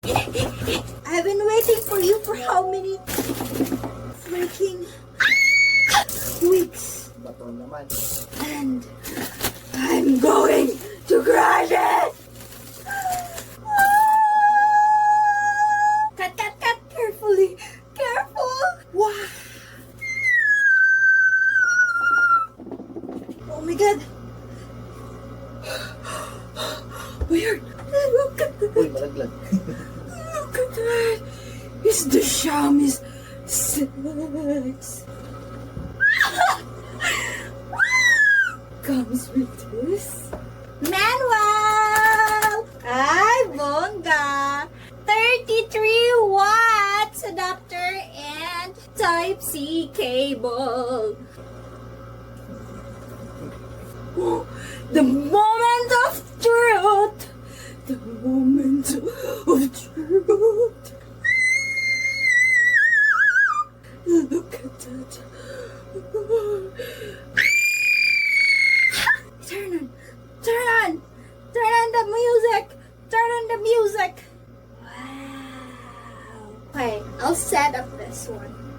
I've been waiting for you for how many freaking weeks? Bato naman. And I'm going to crush it! Cut, cut, cut! Carefully! Careful! Wow! Oh my god! Weird! Look at that! Uy, malaglag. Look at that! It's the Xiaomi's 6! Comes with this manual! Ay, bongga! 33 watts adapter and Type-C cable. Oh, the moment of truth! The moment of truth! Look at that! Turn on! Turn on! Turn on the music! Turn on the music! Wow! Okay, I'll set up this one.